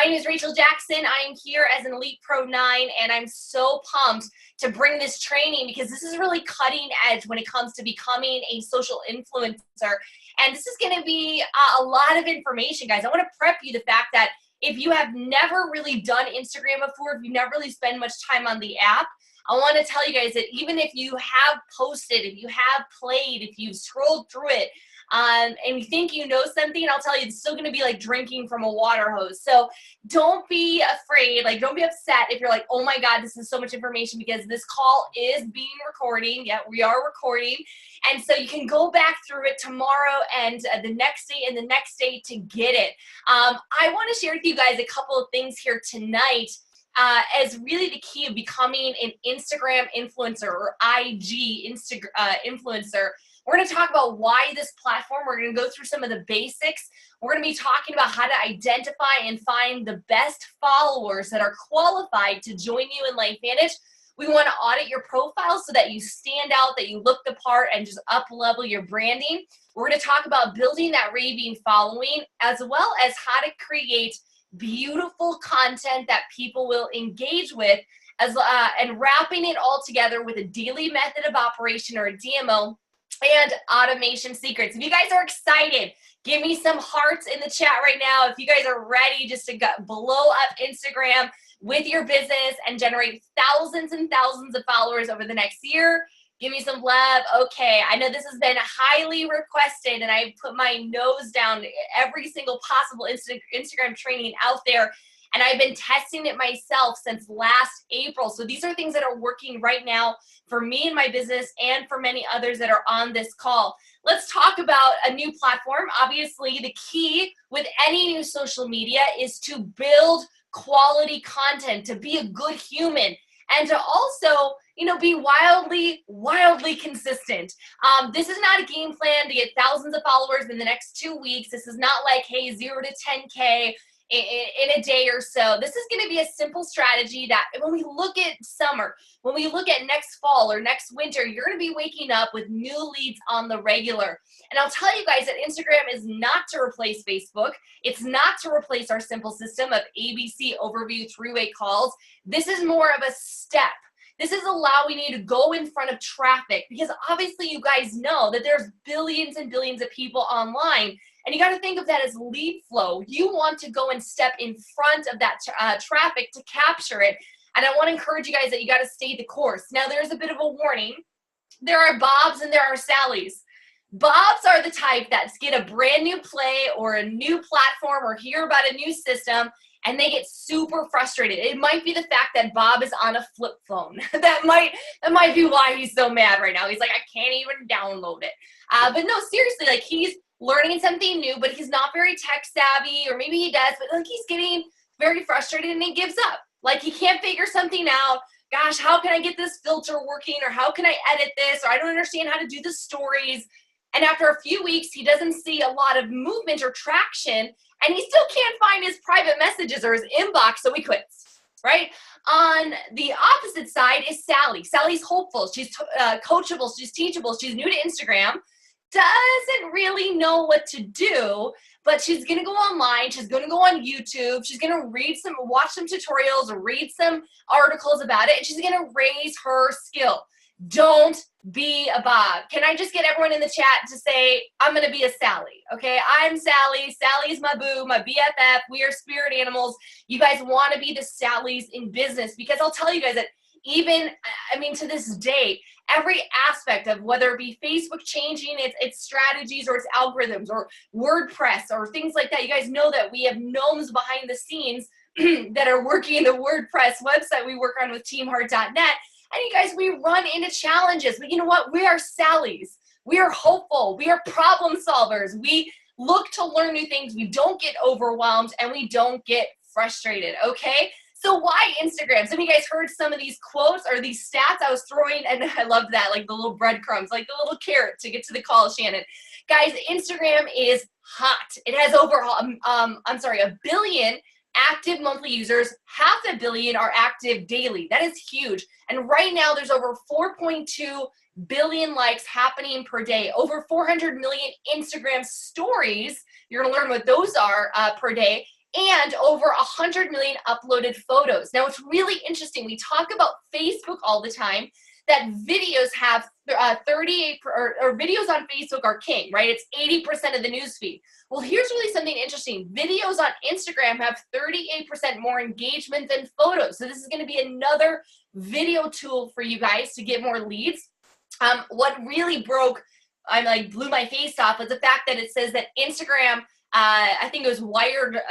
My name is Rachel Jackson. I am here as an Elite Pro 9, and I'm so pumped to bring this training because this is really cutting edge when it comes to becoming a social influencer. And this is going to be a lot of information, guys. I want to prep you the fact that if you have never really done Instagram before, if you never really spend much time on the app, I want to tell you guys that even if you have posted, if you have played, if you've scrolled through it, and you think you know something, I'll tell you, it's still going to be like drinking from a water hose. So don't be afraid, like don't be upset if you're like, oh my God, this is so much information, because this call is being recording. Yeah, we are recording. And so you can go back through it tomorrow and the next day and the next day to get it. I want to share with you guys a couple of things here tonight as really the key of becoming an Instagram influencer or IG influencer. We're going to talk about why this platform. We're going to go through some of the basics. We're going to be talking about how to identify and find the best followers that are qualified to join you in LifeVantage. We want to audit your profile so that you stand out, that you look the part, and just up-level your branding. We're going to talk about building that raving following, as well as how to create beautiful content that people will engage with, and wrapping it all together with a daily method of operation or a DMO and automation secrets. If you guys are excited, give me some hearts in the chat right now. If you guys are ready just to blow up Instagram with your business and generate thousands and thousands of followers over the next year, give me some love. Okay, I know this has been highly requested, and I put my nose down every single possible Instagram training out there, and I've been testing it myself since last April. So these are things that are working right now for me and my business and for many others that are on this call. Let's talk about a new platform. Obviously, the key with any new social media is to build quality content, to be a good human, and to also, be wildly consistent. This is not a game plan to get thousands of followers in the next 2 weeks. This is not like, hey, 0 to 10K in a day or so. This is going to be a simple strategy that when we look at summer, when we look at next fall or next winter, you're going to be waking up with new leads on the regular. And I'll tell you guys that Instagram is not to replace Facebook. It's not to replace our simple system of ABC overview three-way calls. This is more of a step. This is allowing you to go in front of traffic, because obviously you guys know that there's billions and billions of people online, and you got to think of that as lead flow. You want to go and step in front of that traffic to capture it. And I want to encourage you guys that you got to stay the course. Now, there's a bit of a warning. There are Bobs and there are Sallys. Bobs are the type that get a brand new play or a new platform or hear about a new system, and they get super frustrated. It might be the fact that Bob is on a flip phone. that might be why he's so mad right now. He's like, I can't even download it. But no, seriously, like he's learning something new, but he's not very tech savvy, or maybe he does, but like he's getting very frustrated and he gives up. Like he can't figure something out. Gosh, how can I get this filter working? Or how can I edit this? Or I don't understand how to do the stories. And after a few weeks, he doesn't see a lot of movement or traction, and he still can't find his private messages or his inbox, so he quits, right? On the opposite side is Sally. Sally's hopeful. She's coachable. She's teachable. She's new to Instagram, doesn't really know what to do, but she's going to go online. She's going to go on YouTube. She's going to watch some tutorials or read some articles about it, and she's going to raise her skill. Don't be a Bob. Can I just get everyone in the chat to say, I'm going to be a Sally, okay? I'm Sally. Sally's my boo, my BFF. We are spirit animals. You guys want to be the Sallys in business, because I'll tell you guys that to this day, every aspect of whether it be Facebook changing its strategies or its algorithms or WordPress or things like that, you guys know that we have gnomes behind the scenes that are working the WordPress website we work on with teamheart.net. And you guys, we run into challenges, but you know what? We are Sallys. We are hopeful. We are problem solvers. We look to learn new things. We don't get overwhelmed, and we don't get frustrated, okay? So why Instagram? Some of you guys heard some of these quotes or these stats I was throwing, and I loved that, like the little breadcrumbs, like the little carrot to get to the call, Shannon. Guys, Instagram is hot. It has over, 1 billion active monthly users. 500 million are active daily. That is huge. And right now there's over 4.2 billion likes happening per day. Over 400 million Instagram stories. You're going to learn what those are per day. and over 100 million uploaded photos. Now, it's really interesting. We talk about Facebook all the time, that videos have 38, or videos on Facebook are king, right? It's 80% of the newsfeed. Well, here's really something interesting. Videos on Instagram have 38% more engagement than photos. So this is going to be another video tool for you guys to get more leads. What really blew my face off was the fact that it says that Instagram, I think it was wired.co.uk,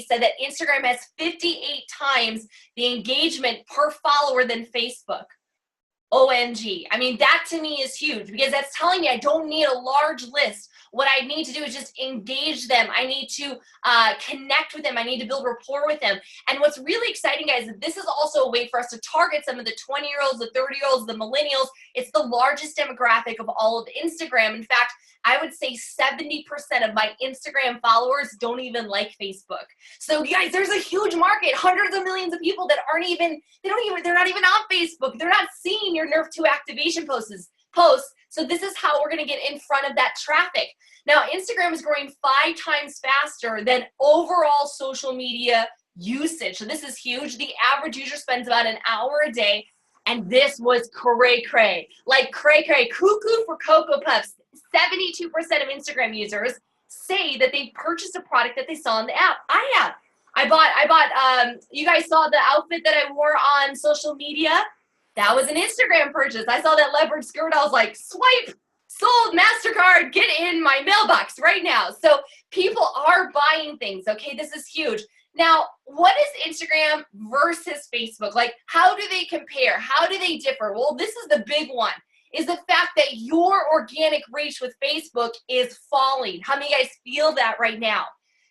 said that Instagram has 58 times the engagement per follower than Facebook. OMG. I mean, that to me is huge, because that's telling me I don't need a large list. What I need to do is just engage them. I need to connect with them. I need to build rapport with them. And what's really exciting, guys, is this is also a way for us to target some of the 20-year-olds, the 30-year-olds, the millennials. It's the largest demographic of all of Instagram. In fact, I would say 70% of my Instagram followers don't even like Facebook. So guys, there's a huge market, hundreds of millions of people that they're not even on Facebook. They're not seeing your Nerf 2 activation posts. So this is how we're going to get in front of that traffic. Now, Instagram is growing 5 times faster than overall social media usage. So this is huge. The average user spends about an hour a day. And this was cray-cray. Like cray-cray, cuckoo for Cocoa Puffs. 72% of Instagram users say that they purchased a product that they saw in the app. I bought, you guys saw the outfit that I wore on social media? That was an Instagram purchase. I saw that leopard skirt. I was like, swipe, sold, MasterCard, get in my mailbox right now. So people are buying things, okay? This is huge. Now, what is Instagram versus Facebook? Like, how do they compare? How do they differ? Well, this is the big one, is the fact that your organic reach with Facebook is falling. How many of you guys feel that right now?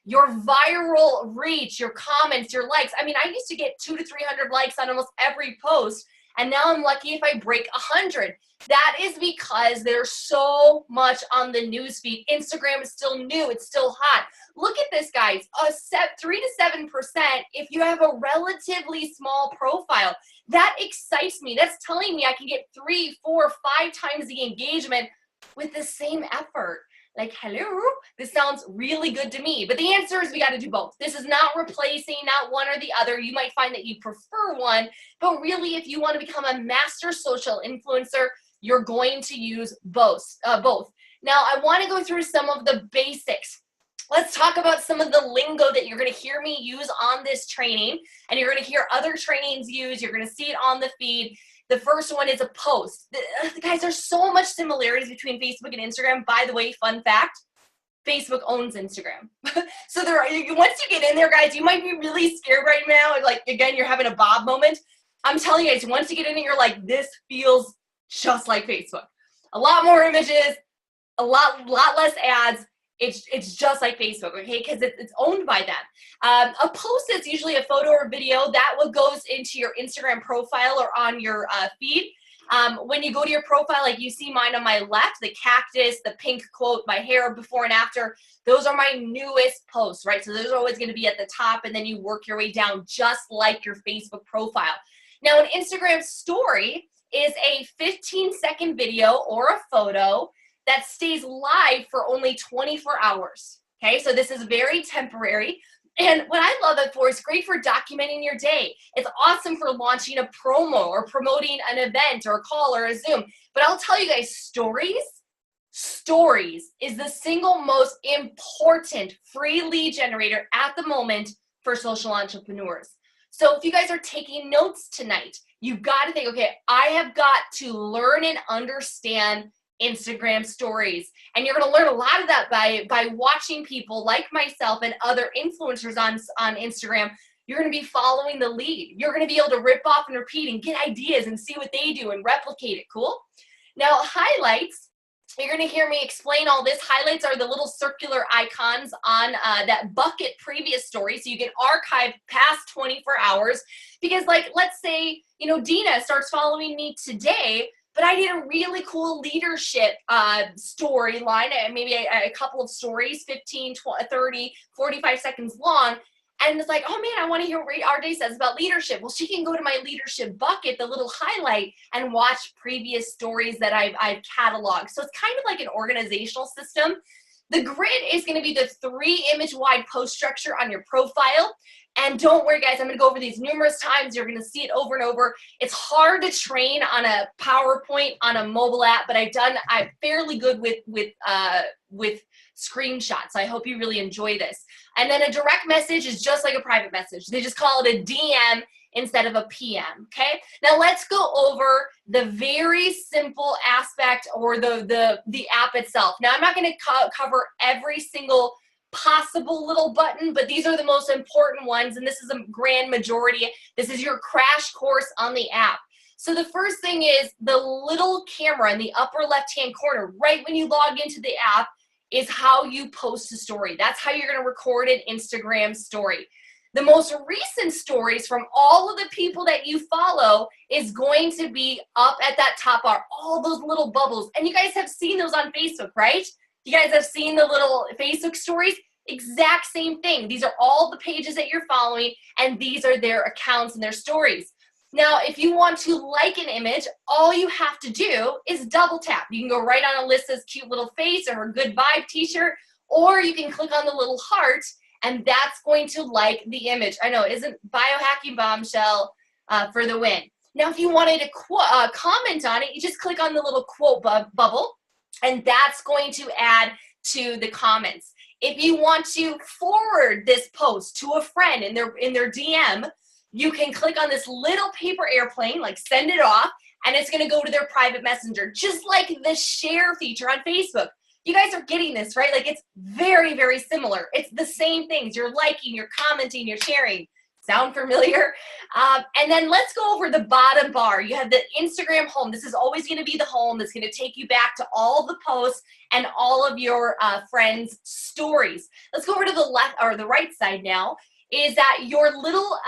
Your viral reach, your comments, your likes. I mean, I used to get 200 to 300 likes on almost every post, and now I'm lucky if I break 100. That is because there's so much on the newsfeed. Instagram is still new. It's still hot. Look at this, guys. 3 to 7% if you have a relatively small profile. That excites me. That's telling me I can get 3, 4, 5 times the engagement with the same effort. Like, hello, this sounds really good to me. But the answer is we got to do both. This is not replacing, not one or the other. You might find that you prefer one, but really, if you want to become a master social influencer, you're going to use both. Now, I want to go through some of the basics. Let's talk about some of the lingo that you're going to hear me use on this training, and you're going to hear other trainings use. You're going to see it on the feed. The first one is a post. Guys, there's so much similarities between Facebook and Instagram. By the way, fun fact, Facebook owns Instagram. So once you get in there, guys, you might be really scared right now. Like, again, you're having a Bob moment. I'm telling you guys, once you get in it, you're like, this feels just like Facebook. A lot more images, a lot less ads. It's just like Facebook, okay? Because it's owned by them. A post is usually a photo or video that goes into your Instagram profile or on your feed. When you go to your profile, like you see mine on my left, the cactus, the pink quote, my hair before and after, those are my newest posts, right? So those are always going to be at the top, and then you work your way down just like your Facebook profile. Now, an Instagram story is a 15-second video or a photo that stays live for only 24 hours, okay? So this is very temporary. And what I love it for is great for documenting your day. It's awesome for launching a promo or promoting an event or a call or a Zoom. But I'll tell you guys, stories is the single most important free lead generator at the moment for social entrepreneurs. So if you guys are taking notes tonight, you've got to think, okay, I have got to learn and understand Instagram stories. And you're going to learn a lot of that by watching people like myself and other influencers on Instagram. You're going to be following the lead. You're going to be able to rip off and repeat and get ideas and see what they do and replicate it. Cool? Now, highlights, you're going to hear me explain all this. Highlights are the little circular icons on that bucket previous story, so you can archive past 24 hours. Because, like, let's say, Dina starts following me today, but I did a really cool leadership storyline, maybe a couple of stories, 15, 20, 30, 45 seconds long. And it's like, oh man, I want to hear what RJ says about leadership. Well, she can go to my leadership bucket, the little highlight, and watch previous stories that I've cataloged. So it's kind of like an organizational system. The grid is going to be the 3-image wide post structure on your profile. And don't worry, guys, I'm going to go over these numerous times. You're going to see it over and over. It's hard to train on a PowerPoint on a mobile app, but I'm fairly good with screenshots. I hope you really enjoy this. And then a direct message is just like a private message. They just call it a DM instead of a PM, okay? Now let's go over the very simple aspect or the app itself. Now I'm not going to cover every single possible little button, but these are the most important ones, and this is a grand majority. This is your crash course on the app. So the first thing is the little camera in the upper left-hand corner, right when you log into the app, is how you post a story. That's how you're going to record an Instagram story. The most recent stories from all of the people that you follow is going to be up at that top bar, all those little bubbles. And you guys have seen those on Facebook, right? You guys have seen the little Facebook stories? Exact same thing. These are all the pages that you're following, and these are their accounts and their stories. Now, if you want to like an image, all you have to do is double tap. You can go right on Alyssa's cute little face or her good vibe t-shirt, or you can click on the little heart, and that's going to like the image. I know, isn't Biohacking Bombshell for the win? Now, if you wanted to comment on it, you just click on the little quote bubble, and that's going to add to the comments. If you want to forward this post to a friend in their DM, you can click on this little paper airplane, like send it off, and it's going to go to their private messenger, just like the share feature on Facebook. You guys are getting this, right? Like it's very, very similar. It's the same things. You're liking, you're commenting, you're sharing. Sound familiar? And then let's go over the bottom bar. You have the Instagram home. This is always going to be the home that's going to take you back to all the posts and all of your friends' stories. Let's go over to the left or the right side now. Is that your little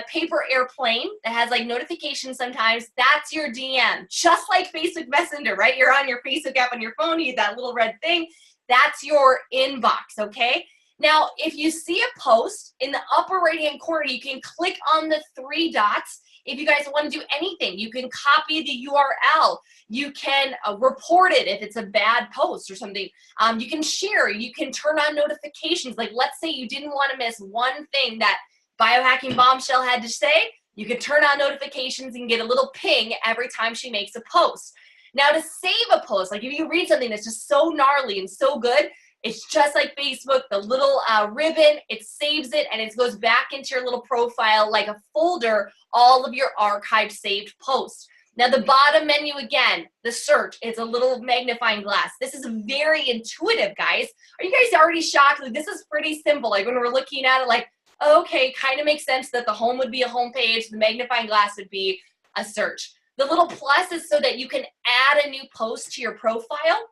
paper airplane that has like notifications sometimes? That's your DM, just like Facebook Messenger, right? You're on your Facebook app on your phone, you get that little red thing. That's your inbox, okay? Now, if you see a post in the upper right-hand corner, you can click on the 3 dots. If you guys want to do anything, you can copy the URL. You can report it if it's a bad post or something. You can share. You can turn on notifications. Like, let's say you didn't want to miss one thing that Biohacking Bombshell had to say. You can turn on notifications and get a little ping every time she makes a post. Now, to save a post, like if you read something that's just so gnarly and so good, it's just like Facebook, the little ribbon, it saves it and it goes back into your little profile like a folder, all of your archived saved posts. Now the bottom menu again, the search, it's a little magnifying glass. This is very intuitive, guys. Are you guys already shocked? Like, this is pretty simple. Like when we're looking at it like, okay, kind of makes sense that the home would be a home page, the magnifying glass would be a search. The little plus is so that you can add a new post to your profile.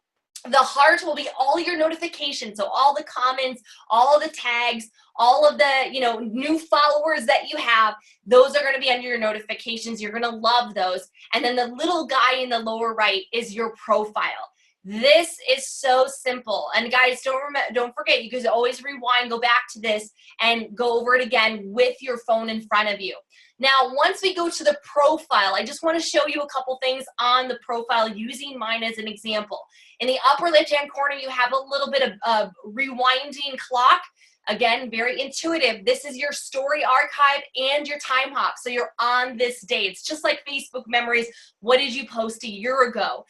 The heart will be all your notifications, so all the comments, all the tags, all of the new followers that you have, those are going to be under your notifications. You're going to love those. And then the little guy in the lower right is your profile. This is so simple. And guys, don't forget, you can always rewind, go back to this, and go over it again with your phone in front of you. Now, once we go to the profile, I just want to show you a couple things on the profile using mine as an example. In the upper left-hand corner, you have a little bit of rewinding clock. Again, very intuitive. This is your story archive and your time hop. So you're on this day. It's just like Facebook memories. What did you post a year ago?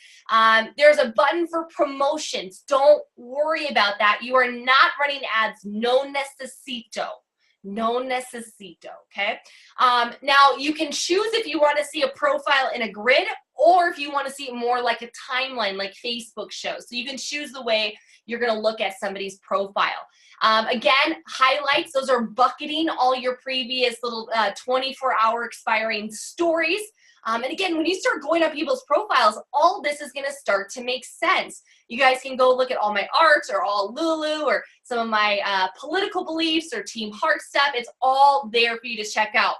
There's a button for promotions. Don't worry about that. You are not running ads. No necesito. No necesito, okay? Now, you can choose if you want to see a profile in a grid or if you want to see it more like a timeline like Facebook shows. So you can choose the way you're going to look at somebody's profile. Again, highlights, those are bucketing all your previous little 24-hour expiring stories. And again, when you start going on people's profiles, all this is going to start to make sense. You guys can go look at all my arts or all Lulu or some of my political beliefs or Team Heart stuff. It's all there for you to check out.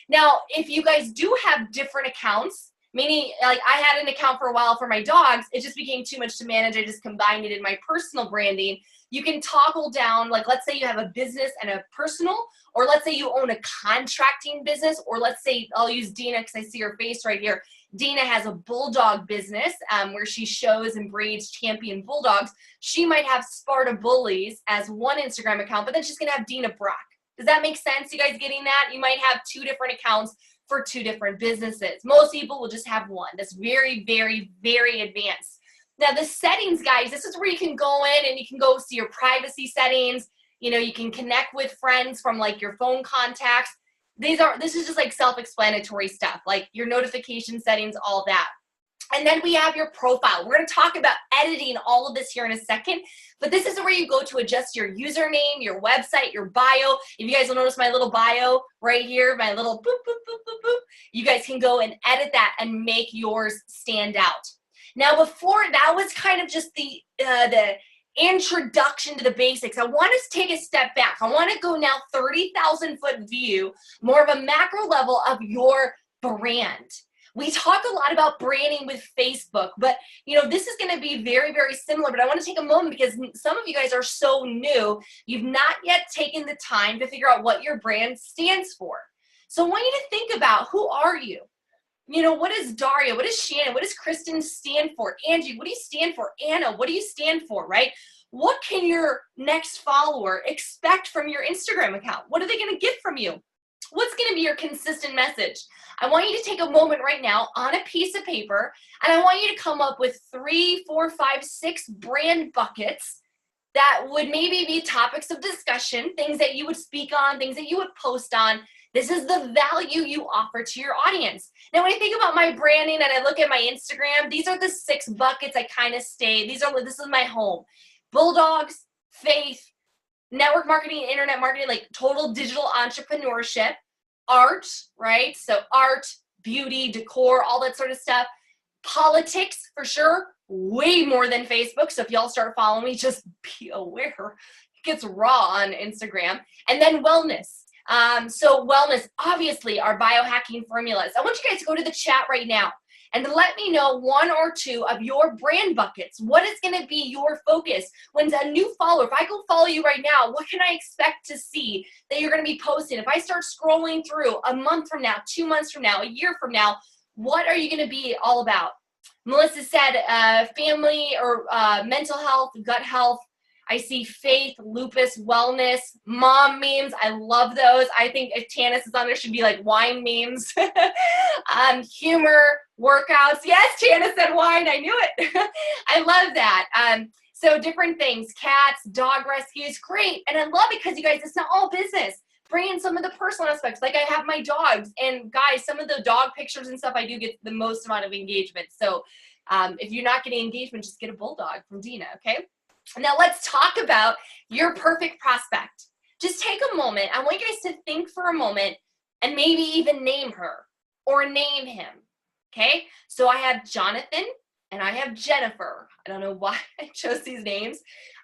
Now, if you guys do have different accounts, meaning like I had an account for a while for my dogs, it just became too much to manage. I just combined it in my personal branding. You can toggle down, like let's say you have a business and a personal, or let's say you own a contracting business, or let's say I'll use Dina because I see her face right here. Dina has a bulldog business where she shows and breeds champion bulldogs. She might have Sparta Bullies as one Instagram account, but then she's going to have Dina Brock. Does that make sense? You guys getting that? You might have 2 different accounts for 2 different businesses. Most people will just have one. That's very, very, very advanced. Now the settings, guys, this is where you can go in and you can go see your privacy settings. You know, you can connect with friends from like your phone contacts. This is just like self-explanatory stuff, like your notification settings, all that. And then we have your profile. We're going to talk about editing all of this here in a second, but this is where you go to adjust your username, your website, your bio. If you guys will notice my little bio right here, my little boop, boop, boop, boop, boop, you guys can go and edit that and make yours stand out. Now, before that was kind of just the introduction to the basics. I want us to take a step back. I want to go now 30,000 foot view, more of a macro level of your brand. We talk a lot about branding with Facebook, but you know, this is going to be very, very similar, but I want to take a moment because some of you guys are so new. You've not yet taken the time to figure out what your brand stands for. So I want you to think about, who are you? You know, what is Daria? What is Shannon? What does Kristen stand for? Angie, what do you stand for? Anna, what do you stand for, right? What can your next follower expect from your Instagram account? What are they going to get from you? What's going to be your consistent message? I want you to take a moment right now on a piece of paper, and I want you to come up with 3, 4, 5, 6 brand buckets that would maybe be topics of discussion, things that you would speak on, things that you would post on. This is the value you offer to your audience. Now, when I think about my branding and I look at my Instagram, these are the 6 buckets I kind of stay. This is my home. Bulldogs, faith, network marketing, internet marketing, like total digital entrepreneurship, art, right? So art, beauty, decor, all that sort of stuff. Politics, for sure, way more than Facebook. So if y'all start following me, just be aware. It gets raw on Instagram. And then wellness. So wellness, obviously, our biohacking formulas. I want you guys to go to the chat right now and to let me know 1 or 2 of your brand buckets. What is going to be your focus? When a new follower, if I go follow you right now, what can I expect to see that you're going to be posting? If I start scrolling through a month from now, 2 months from now, a year from now, what are you going to be all about? Melissa said family or mental health, gut health. I see faith, lupus, wellness, mom memes. I love those. I think if Tanis is on there, should be like wine memes. Humor, workouts. Yes, Tanis said wine. I knew it. I love that. So different things, cats, dog rescues, great. And I love it because you guys, it's not all business. Bring in some of the personal aspects. Like I have my dogs, and guys, some of the dog pictures and stuff, I do get the most amount of engagement. So if you're not getting engagement, just get a bulldog from Dina, okay? Now let's talk about your perfect prospect. Just take a moment. I want you guys to think for a moment and maybe even name her or name him, okay? So I have Jonathan and I have Jennifer. I don't know why I chose these names,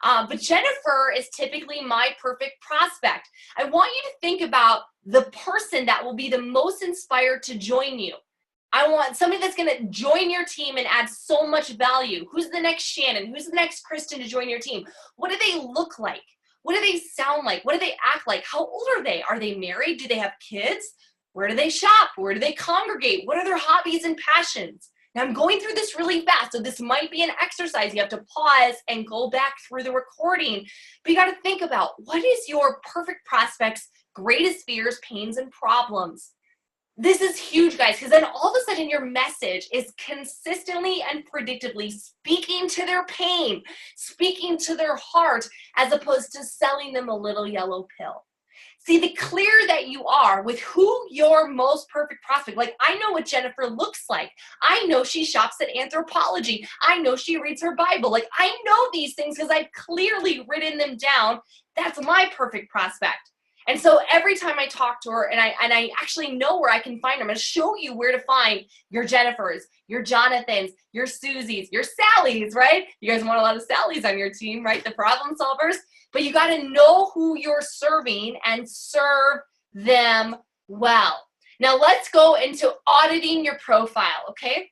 but Jennifer is typically my perfect prospect. I want you to think about the person that will be the most inspired to join you. I want somebody that's going to join your team and add so much value. Who's the next Shannon? Who's the next Kristen to join your team? What do they look like? What do they sound like? What do they act like? How old are they? Are they married? Do they have kids? Where do they shop? Where do they congregate? What are their hobbies and passions? Now I'm going through this really fast, so this might be an exercise. You have to pause and go back through the recording. But you got to think about, what is your perfect prospect's greatest fears, pains, and problems? This is huge, guys, because then all of a sudden your message is consistently and predictably speaking to their pain, speaking to their heart, as opposed to selling them a little yellow pill. See, the clearer that you are with who your most perfect prospect, like I know what Jennifer looks like. I know she shops at Anthropologie. I know she reads her Bible. Like I know these things because I've clearly written them down. That's my perfect prospect. And so every time I talk to her and I actually know where I can find her, I'm going to show you where to find your Jennifers, your Jonathans, your Susies, your Sallys, right? You guys want a lot of Sallys on your team, right? The problem solvers. But you got to know who you're serving and serve them well. Now let's go into auditing your profile, okay?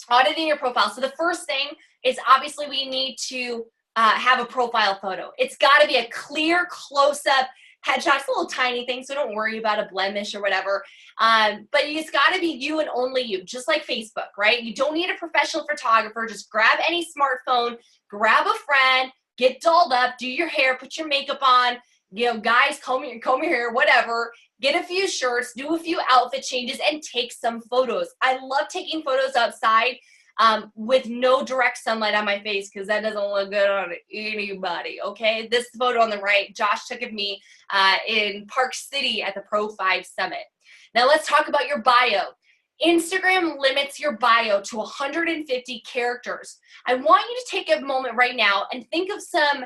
Auditing your profile. So the first thing is obviously we need to have a profile photo. It's got to be a clear close-up, Headshot's a little tiny thing, so don't worry about a blemish or whatever. But it's got to be you and only you, just like Facebook, right? You don't need a professional photographer. Just grab any smartphone, grab a friend, get dolled up, do your hair, put your makeup on, guys, comb your hair, whatever. Get a few shirts, do a few outfit changes, and take some photos. I love taking photos outside with no direct sunlight on my face because that doesn't look good on anybody, okay? This photo on the right, Josh took of me in Park City at the Pro 5 Summit. Now let's talk about your bio. Instagram limits your bio to 150 characters. I want you to take a moment right now and think of some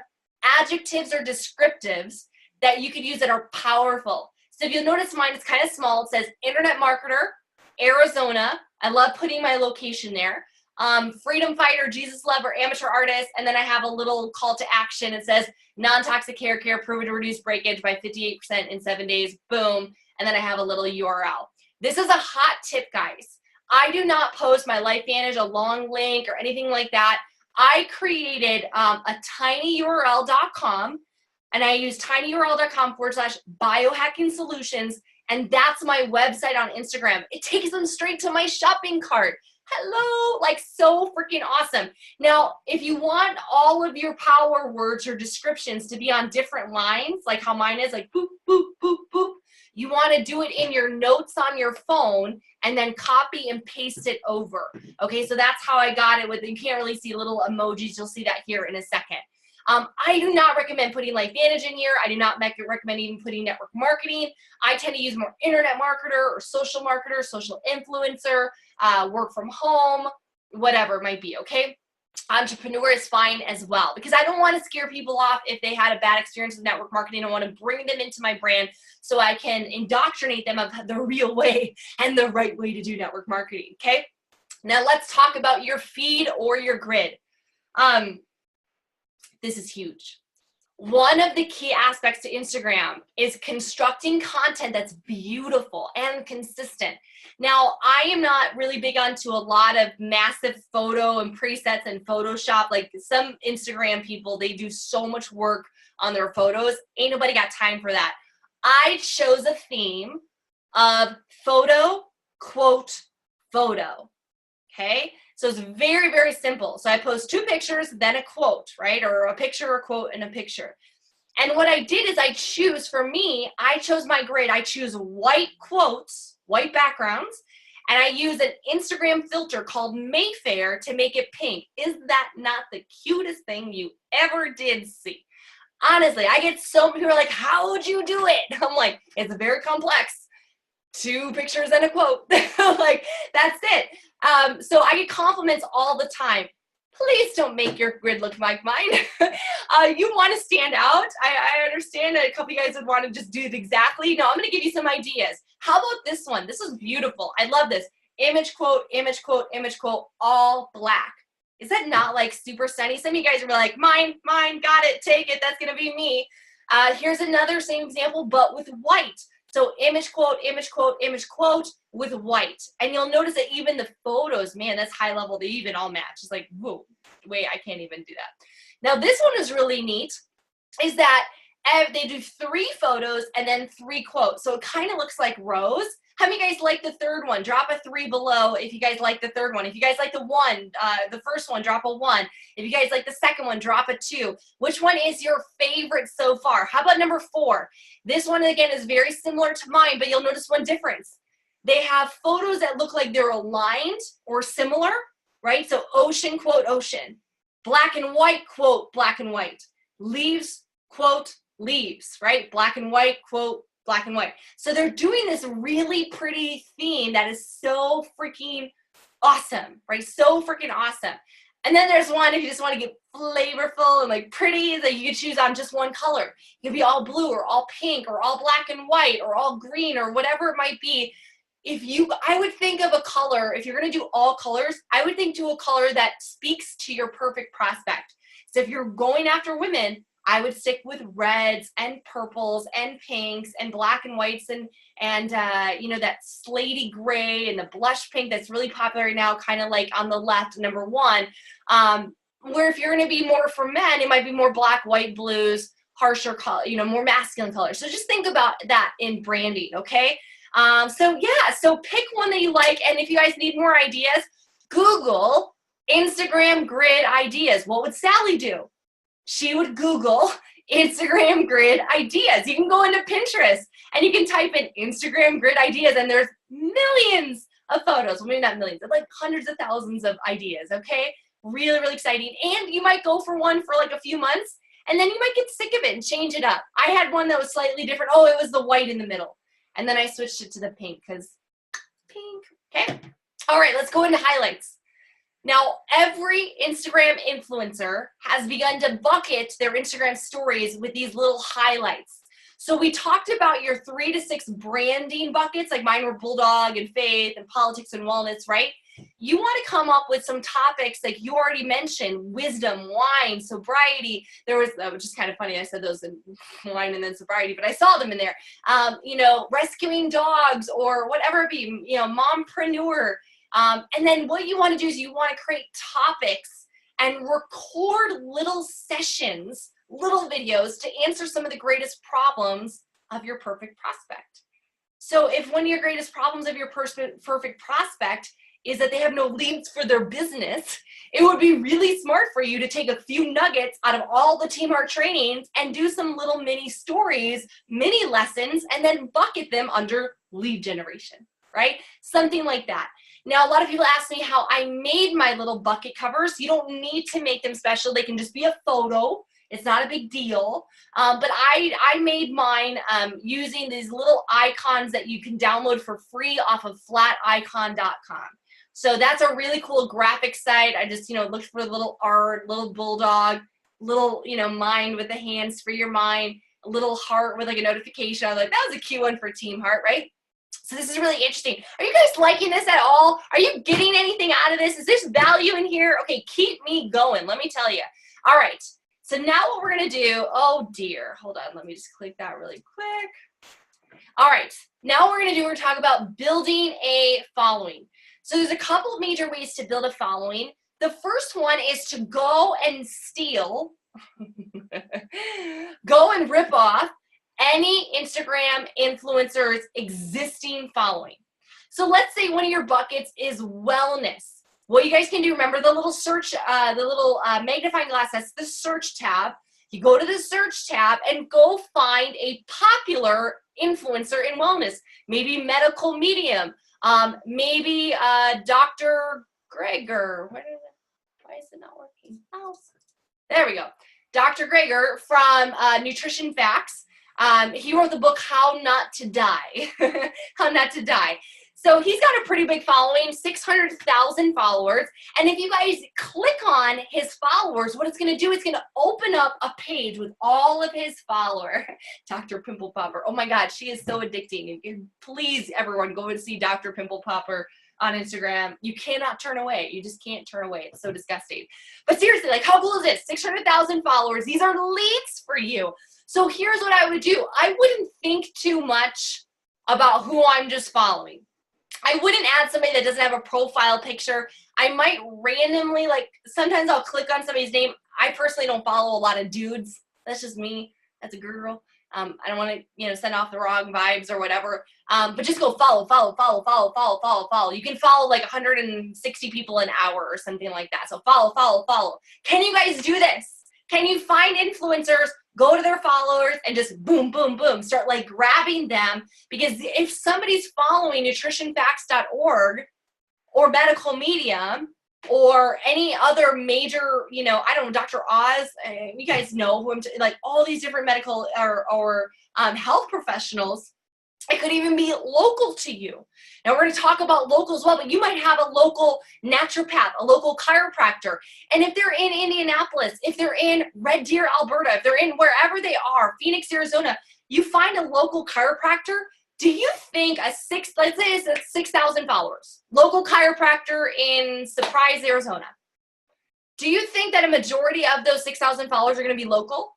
adjectives or descriptives that you could use that are powerful. So if you'll notice mine, it's kind of small. It says internet marketer, Arizona. I love putting my location there. Freedom fighter, Jesus lover, amateur artist. And then I have a little call to action. It says non-toxic hair care proven to reduce breakage by 58% in 7 days. Boom. And then I have a little URL. This is a hot tip, guys. I do not post my LifeVantage, a long link or anything like that. I created a tinyurl.com and I use tinyurl.com/biohacking solutions. And that's my website on Instagram. It takes them straight to my shopping cart. Hello, like so freaking awesome. Now, if you want all of your power words or descriptions to be on different lines, like how mine is, like boop, boop, boop, boop, you want to do it in your notes on your phone and then copy and paste it over. Okay, so that's how I got it with, you can't really see little emojis. You'll see that here in a second. I do not recommend putting LifeVantage in here. I do not recommend even putting network marketing. I tend to use more internet marketer or social marketer, social influencer, work from home, whatever it might be, okay? Entrepreneur is fine as well because I don't want to scare people off if they had a bad experience with network marketing. I want to bring them into my brand so I can indoctrinate them of the real way and the right way to do network marketing, okay? Now let's talk about your feed or your grid. This is huge. One of the key aspects to Instagram is constructing content that's beautiful and consistent. Now, I am not really big onto a lot of massive photo and presets and Photoshop. Like some Instagram people, they do so much work on their photos. Ain't nobody got time for that. I chose a theme of photo, quote, photo, okay? So it's very, very simple. So I post 2 pictures, then a quote, right? Or a picture, a quote, and a picture. And what I did is I choose, for me, I chose my grid. I choose white quotes, white backgrounds, and I use an Instagram filter called Mayfair to make it pink. Is that not the cutest thing you ever did see? Honestly, I get so many people are like, how would you do it? I'm like, it's very complex. 2 pictures and a quote. Like, that's it. So I get compliments all the time. Please don't make your grid look like mine. You want to stand out. I understand that a couple of you guys would want to just do it exactly. No, I'm going to give you some ideas. How about this one? This is beautiful. I love this. Image quote, image quote, image quote, all black. Is that not like super stunning? Some of you guys are like, mine, got it, take it. That's going to be me. Here's another same example, but with white. So image quote, image quote, image quote with white. And you'll notice that even the photos, man, that's high level. They even all match. It's like, whoa, wait, I can't even do that. Now this one is really neat, is that they do 3 photos and then 3 quotes. So it kind of looks like rows. How many of you guys like the third one? Drop a 3 below if you guys like the third one. If you guys like the first one, drop a 1. If you guys like the second one, drop a 2. Which one is your favorite so far? How about number 4? This one, again, is very similar to mine, but you'll notice one difference. They have photos that look like they're aligned or similar, right? So ocean, quote, ocean. Black and white, quote, black and white. Leaves, quote, leaves, right? Black and white, quote, black and white. So they're doing this really pretty theme that is so freaking awesome, right? So freaking awesome. And then there's one, if you just want to get flavorful and like pretty, that you can choose on just one color. It could be all blue or all pink or all black and white or all green or whatever it might be. I would think of a color, if you're going to do all colors, I would think to a color that speaks to your perfect prospect. So if you're going after women, I would stick with reds and purples and pinks and black and whites and you know, that slatey gray and the blush pink that's really popular right now, kind of like on the left, number 1. Where if you're going to be more for men, it might be more black, white, blues, harsher color, more masculine colors. So just think about that in branding, okay? So pick one that you like, and if you guys need more ideas, Google Instagram grid ideas. What would Sally do? She would Google Instagram grid ideas. You can go into Pinterest and you can type in Instagram grid ideas, and there's millions of photos. Well, maybe not millions, but like hundreds of thousands of ideas, okay? Really, really exciting. And you might go for one for like a few months, and then you might get sick of it and change it up. I had one that was slightly different. Oh, it was the white in the middle. And then I switched it to the pink because pink, okay? All right, let's go into highlights. Now, every Instagram influencer has begun to bucket their Instagram stories with these little highlights. So we talked about your 3 to 6 branding buckets, like mine were Bulldog and Faith and Politics and Wellness, right? You want to come up with some topics like you already mentioned: wisdom, wine, sobriety. That was just kind of funny. I said those in wine and then sobriety, but I saw them in there. Rescuing dogs or whatever it be, mompreneur. And then what you want to do is you want to create topics and record little sessions, little videos to answer some of the greatest problems of your perfect prospect. So if one of your greatest problems of your perfect prospect is that they have no leads for their business, it would be really smart for you to take a few nuggets out of all the Team Heart trainings and do some little mini stories, mini lessons, and then bucket them under lead generation, right? Something like that. Now, a lot of people ask me how I made my little bucket covers. You don't need to make them special. They can just be a photo. It's not a big deal. But I made mine using these little icons that you can download for free off of flaticon.com. So that's a really cool graphic site. I just, looked for little art, little bulldog, little, mind with the hands for your mind, a little heart with like a notification. I was like, that was a cute one for Team Heart, right? So this is really interesting. Are you guys liking this at all? Are you getting anything out of this? Is there value in here? Okay, keep me going. Let me tell you. All right. So now what we're going to do, oh dear, hold on. Let me just click that really quick. All right. Now what we're going to do, we're going to talk about building a following. So there's a couple of major ways to build a following. The first one is to go and steal, go and rip off any Instagram influencer's existing following. So let's say one of your buckets is wellness. What you guys can do, remember the little search, magnifying glass, that's the search tab. You go to the search tab and go find a popular influencer in wellness. Maybe medical medium, maybe Dr. Greger. Why is it not working? Oh, there we go. Dr. Greger from Nutrition Facts. He wrote the book, How Not to Die. How Not to Die. So he's got a pretty big following, 600,000 followers. And if you guys click on his followers, what it's going to do is going to open up a page with all of his followers. Dr. Pimple Popper. Oh my God, she is so addicting. Please, everyone, go and see Dr. Pimple Popper on Instagram. You cannot turn away. You just can't turn away. It's so disgusting. But seriously, like, how cool is this? 600,000 followers. These are leads for you. So here's what I would do. I wouldn't think too much about who I'm just following. I wouldn't add somebody that doesn't have a profile picture. I might randomly, sometimes I'll click on somebody's name. I personally don't follow a lot of dudes. That's just me. That's a girl. I don't want to, send off the wrong vibes or whatever. But just go follow. You can follow like 160 people an hour or something like that. So follow. Can you guys do this? Can you find influencers, go to their followers, and just boom, start grabbing them? Because if somebody's following nutritionfacts.org or Medical Medium or any other major, I don't know, Dr. Oz, you guys know who all these different medical or health professionals, it could even be local to you. Now we're going to talk about local as well, but you might have a local naturopath, a local chiropractor. And if they're in Indianapolis, if they're in Red Deer, Alberta, if they're in wherever they are, Phoenix, Arizona, you find a local chiropractor. Do you think let's say it's 6,000 followers, local chiropractor in Surprise, Arizona. Do you think that a majority of those 6,000 followers are going to be local?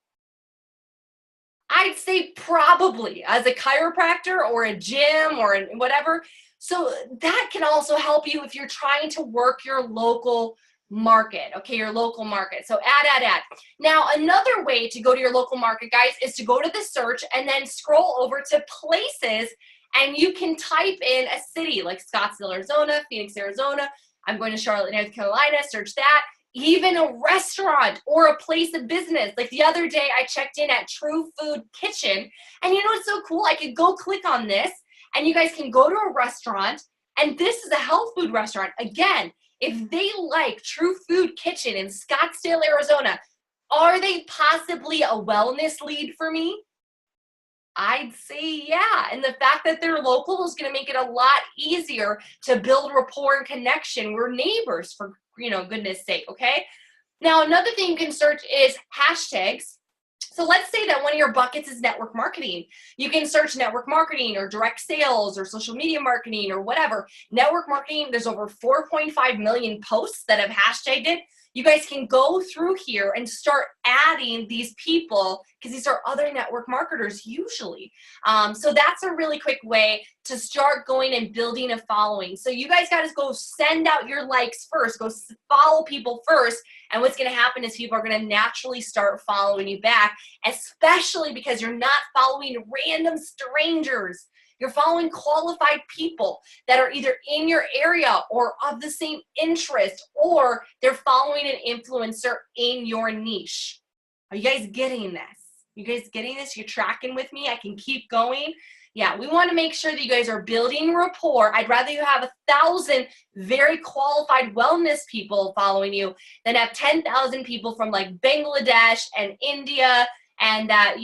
I'd say probably as a chiropractor or a gym or whatever. So that can also help you if you're trying to work your local market, okay, your local market. So add. Now, another way to go to your local market, guys, is to go to the search and then scroll over to places, and you can type in a city like Scottsdale, Arizona, Phoenix, Arizona. I'm going to Charlotte, North Carolina, search that. Even a restaurant or a place of business. Like the other day, I checked in at True Food Kitchen, and you know what's so cool? I could go click on this, and you guys can go to a restaurant, and this is a health food restaurant. Again, if they like True Food Kitchen in Scottsdale, Arizona, are they possibly a wellness lead for me? I'd say yeah. And the fact that they're local is going to make it a lot easier to build rapport and connection. We're neighbors, for goodness sake, okay? Now, another thing you can search is hashtags. So let's say that one of your buckets is network marketing. You can search network marketing or direct sales or social media marketing or whatever. Network marketing, there's over 4.5 million posts that have hashtagged it. You guys can go through here and start adding these people because these are other network marketers usually. So that's a really quick way to start going and building a following. So you guys got to go send out your likes first, go follow people first. And what's going to happen is people are going to naturally start following you back, especially because you're not following random strangers. You're following qualified people that are either in your area or of the same interest, or they're following an influencer in your niche. Are you guys getting this? You guys getting this? You're tracking with me? I can keep going. Yeah, we want to make sure that you guys are building rapport. I'd rather you have 1,000 very qualified wellness people following you than have 10,000 people from like Bangladesh and India and that,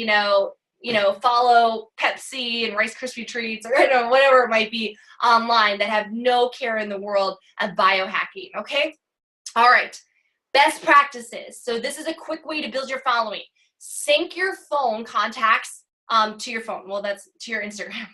follow Pepsi and Rice Krispie treats or whatever it might be online that have no care in the world of biohacking, okay? All right, best practices. So this is a quick way to build your following. Sync your phone contacts to your phone. Well, that's to your Instagram.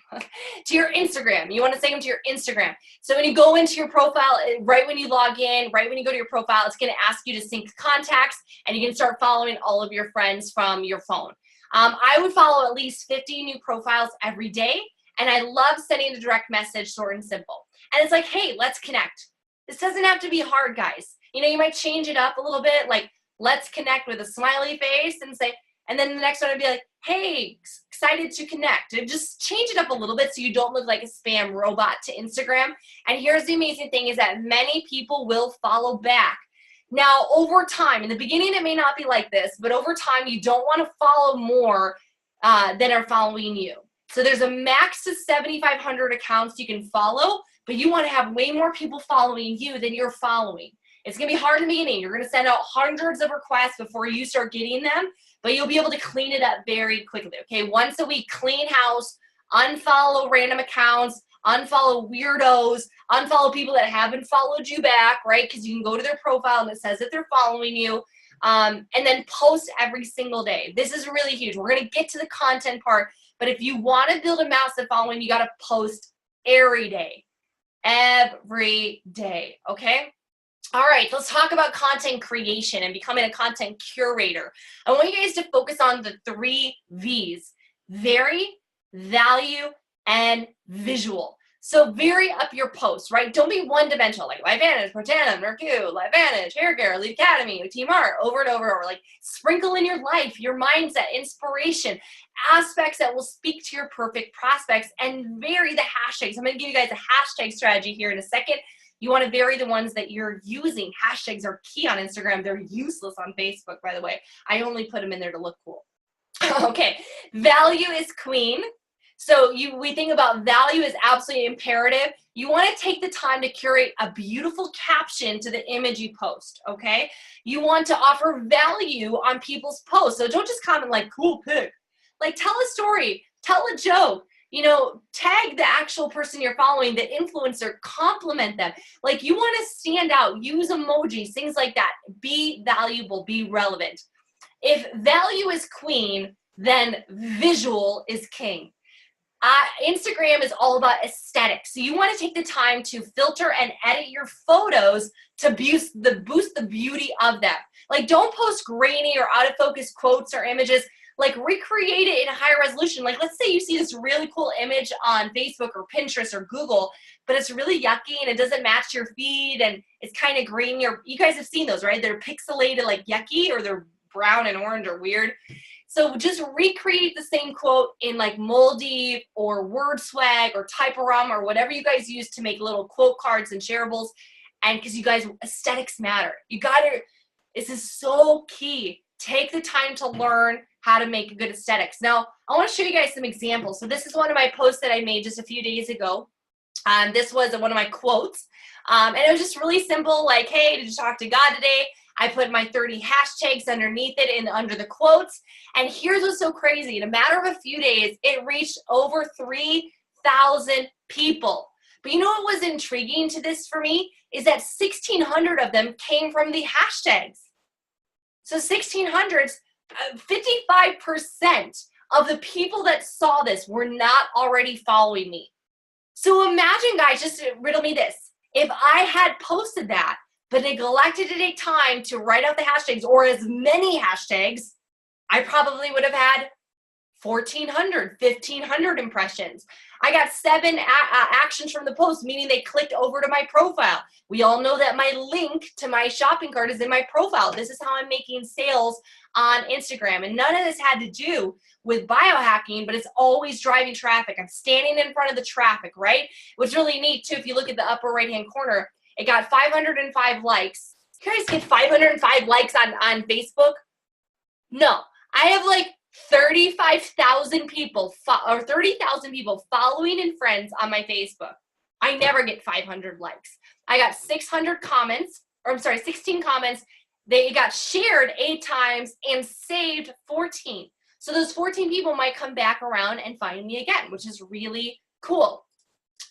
To your Instagram. You want to sync them to your Instagram. So when you go into your profile, right when you log in, right when you go to your profile, it's going to ask you to sync contacts, and you can start following all of your friends from your phone. I would follow at least 50 new profiles every day, and I love sending a direct message, short and simple. And it's like, hey, let's connect. This doesn't have to be hard, guys. You might change it up a little bit, like let's connect with a smiley face and say, and then the next one would be like, hey, excited to connect. And just change it up a little bit so you don't look like a spam robot to Instagram. And here's the amazing thing is that many people will follow back. Now, over time, in the beginning, it may not be like this, but over time, you don't want to follow more than are following you. So there's a max of 7,500 accounts you can follow, but you want to have way more people following you than you're following. It's going to be hard in the beginning. You're going to send out hundreds of requests before you start getting them, but you'll be able to clean it up very quickly, okay? Once a week, clean house, unfollow random accounts, unfollow weirdos, unfollow people that haven't followed you back, right? Because you can go to their profile and it says that they're following you, and then post every single day. This is really huge. We're going to get to the content part, but if you want to build a massive following, you got to post every day, okay? All right, let's talk about content creation and becoming a content curator. I want you guys to focus on the 3 V's: vary, value, and visual. So vary up your posts, right? Don't be one-dimensional, like LifeVantage, Protandim, Mercu, LifeVantage, Hair Care, Elite Academy, Team Art, over and over and over. Like sprinkle in your life, your mindset, inspiration, aspects that will speak to your perfect prospects, and vary the hashtags. I'm going to give you guys a hashtag strategy here in a second. You want to vary the ones that you're using. Hashtags are key on Instagram. They're useless on Facebook, by the way. I only put them in there to look cool. Okay, value is queen. So we think about value is absolutely imperative. You want to take the time to curate a beautiful caption to the image you post, okay? You want to offer value on people's posts. So don't just comment like, cool pic. Like tell a story, tell a joke. Tag the actual person you're following, the influencer, compliment them. Like you want to stand out, use emojis, things like that. Be valuable, be relevant. If value is queen, then visual is king. Instagram is all about aesthetics. So you want to take the time to filter and edit your photos to boost the beauty of them. Like don't post grainy or out of focus quotes or images. like recreate it in a higher resolution. Like let's say you see this really cool image on Facebook or Pinterest or Google, but it's really yucky and it doesn't match your feed and it's kind of green. You guys have seen those, right? They're pixelated like yucky, or they're brown and orange or weird. So just recreate the same quote in like Moldy or WordSwag or Typorama or whatever you guys use to make little quote cards and shareables. And because you guys, aesthetics matter. This is so key. Take the time to learn how to make good aesthetics. Now, I want to show you guys some examples. So this is one of my posts that I made just a few days ago. This was one of my quotes. And it was just really simple, like, hey, did you talk to God today? I put my 30 hashtags underneath it and under the quotes. And here's what's so crazy. In a matter of a few days, it reached over 3,000 people. But you know what was intriguing to this for me is that 1,600 of them came from the hashtags. So 1,600, 55% of the people that saw this were not already following me. So imagine, guys, just riddle me this. If I had posted that, but neglected to take time to write out the hashtags or as many hashtags, I probably would have had 1,400, 1,500 impressions. I got 7 actions from the post, meaning they clicked over to my profile. We all know that my link to my shopping cart is in my profile. This is how I'm making sales on Instagram. And none of this had to do with biohacking, but it's always driving traffic. I'm standing in front of the traffic, right? What's really neat too, if you look at the upper right-hand corner, it got 505 likes. You guys get 505 likes on Facebook? No, I have like 35,000 people or 30,000 people following and friends on my Facebook. I never get 500 likes. I got 600 comments, or I'm sorry, 16 comments. They got shared 8 times and saved 14. So those 14 people might come back around and find me again, which is really cool.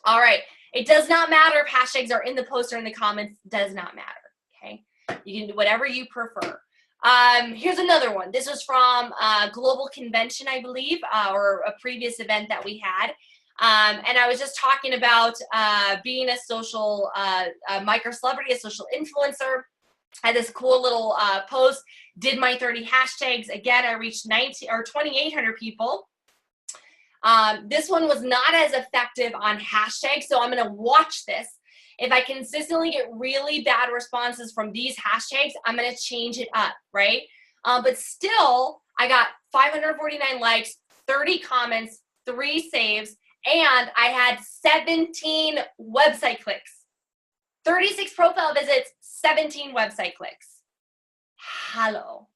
All right. It does not matter if hashtags are in the post or in the comments. Does not matter. Okay. You can do whatever you prefer. Here's another one. This was from a global convention, I believe, or a previous event that we had. And I was just talking about being a social micro celebrity, a social influencer. I had this cool little post, did my 30 hashtags. Again, I reached 2,800 people. This one was not as effective on hashtags, so I'm going to watch this. If I consistently get really bad responses from these hashtags, I'm going to change it up, right? But still, I got 549 likes, 30 comments, 3 saves, and I had 17 website clicks. 36 profile visits, 17 website clicks. Hello.